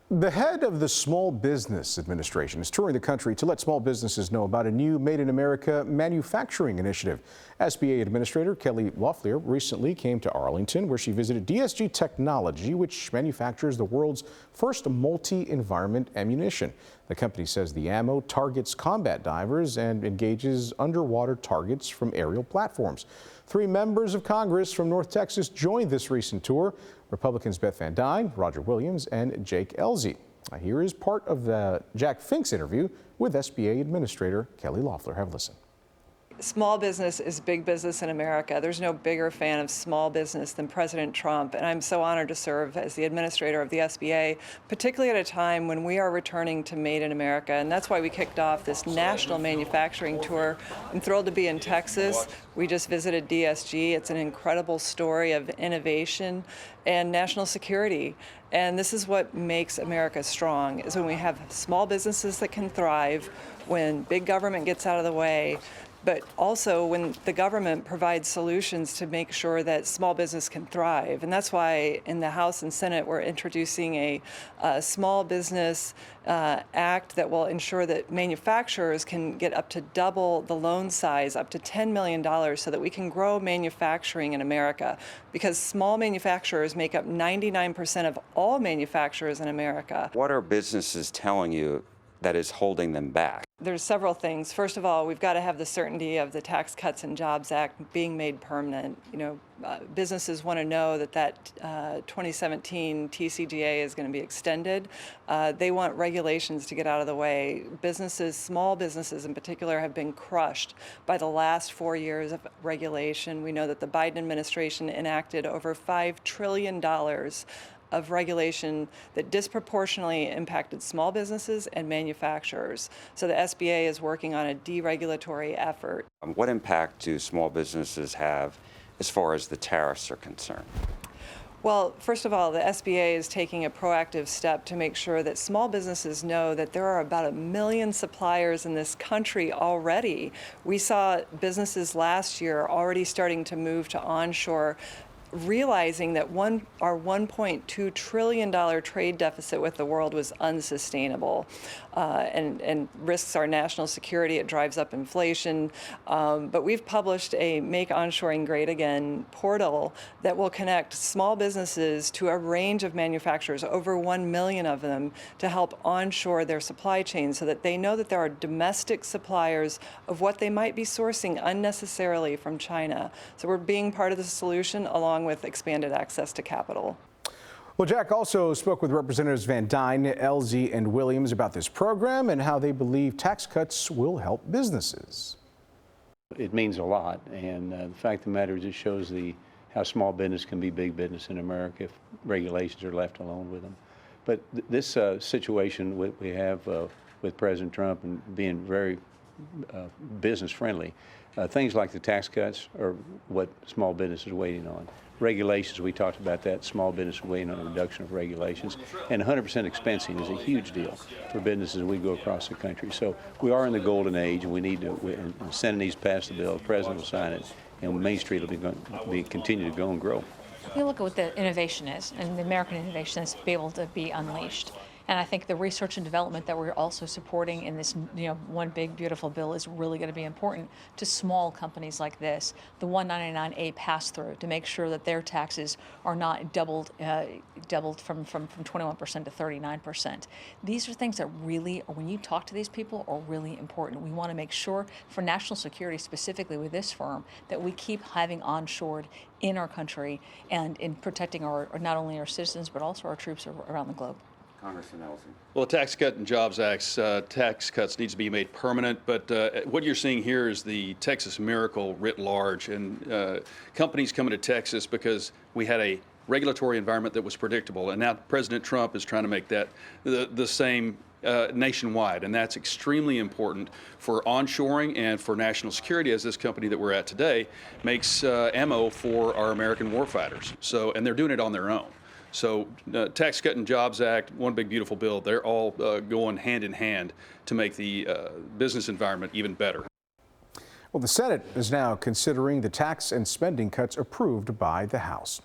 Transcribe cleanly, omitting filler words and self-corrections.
The head of the Small Business Administration is touring the country to let small businesses know about a new Made in America manufacturing initiative. SBA Administrator Kelly Loeffler recently came to Arlington, where she visited DSG Technology, which manufactures the world's first multi-environment ammunition. The company says the ammo targets combat divers and engages underwater targets from aerial platforms. 3 members of Congress from North Texas joined this recent tour. Republicans Beth Van Duyne, Roger Williams, and Jake Elzy. Here is part of the Jack Fink's interview with SBA Administrator Kelly Loeffler. Have a listen. Small business is big business in America. There's no bigger fan of small business than President Trump, and I'm so honored to serve as the administrator of the SBA, particularly at a time when we are returning to Made in America, and that's why we kicked off this national manufacturing tour. I'm thrilled to be in Texas. We just visited DSG. It's an incredible story of innovation and national security. And this is what makes America strong, is when we have small businesses that can thrive, when big government gets out of the way, but also when the government provides solutions to make sure that small business can thrive. And that's why in the House and Senate we're introducing a small business act that will ensure that manufacturers can get up to double the loan size, up to $10 million, so that we can grow manufacturing in America. Because small manufacturers make up 99% of all manufacturers in America. What are businesses telling you that is holding them back? There's several things. First of all, we've got to have the certainty of the Tax Cuts and Jobs Act being made permanent. Businesses want to know that 2017 TCJA is going to be extended. They want regulations to get out of the way. Businesses, small businesses in particular, have been crushed by the last 4 years of regulation. We know that the Biden administration enacted over $5 trillion of regulation that disproportionately impacted small businesses and manufacturers. So the SBA is working on a deregulatory effort. What impact do small businesses have as far as the tariffs are concerned? Well, first of all, the SBA is taking a proactive step to make sure that small businesses know that there are about 1 million suppliers in this country already. We saw businesses last year already starting to move to onshore, realizing that our $1.2 trillion trade deficit with the world was unsustainable and risks our national security. It drives up inflation. But we've published a Make Onshoring Great Again portal that will connect small businesses to a range of manufacturers, over 1 million of them, to help onshore their supply chain so that they know that there are domestic suppliers of what they might be sourcing unnecessarily from China. So we're being part of the solution along with expanded access to capital. Well, Jack also spoke with Representatives Van Duyne, Elzy, and Williams about this program and how they believe tax cuts will help businesses. It means a lot, and the fact of the matter is it shows how small business can be big business in America if regulations are left alone with them. But this situation we have with President Trump and being very business friendly, things like the tax cuts are what small business is waiting on. Regulations, we talked about that. Small business waiting on a reduction of regulations. And 100% expensing is a huge deal for businesses as we go across the country. So we are in the golden age, and we need to, the Senate needs to pass the bill, the President will sign it, and Main Street will continue to go and grow. You look at what the innovation is, and the American innovation is to be able to be unleashed. And I think the research and development that we're also supporting in this, one big beautiful bill is really going to be important to small companies like this. The 199A pass-through to make sure that their taxes are not doubled from 21% to 39%. These are things that really, when you talk to these people, are really important. We want to make sure, for national security specifically with this firm, that we keep having onshored in our country and in protecting not only our citizens but also our troops around the globe. Congressman Elzy. Well, the Tax Cut and Jobs Act's tax cuts needs to be made permanent, but what you're seeing here is the Texas miracle writ large, and companies coming to Texas because we had a regulatory environment that was predictable, and now President Trump is trying to make that the same nationwide, and that's extremely important for onshoring and for national security, as this company that we're at today makes ammo for our American warfighters. So, and they're doing it on their own. So Tax Cut and Jobs Act, one big beautiful bill, they're all going hand in hand to make the business environment even better. Well, the Senate is now considering the tax and spending cuts approved by the House.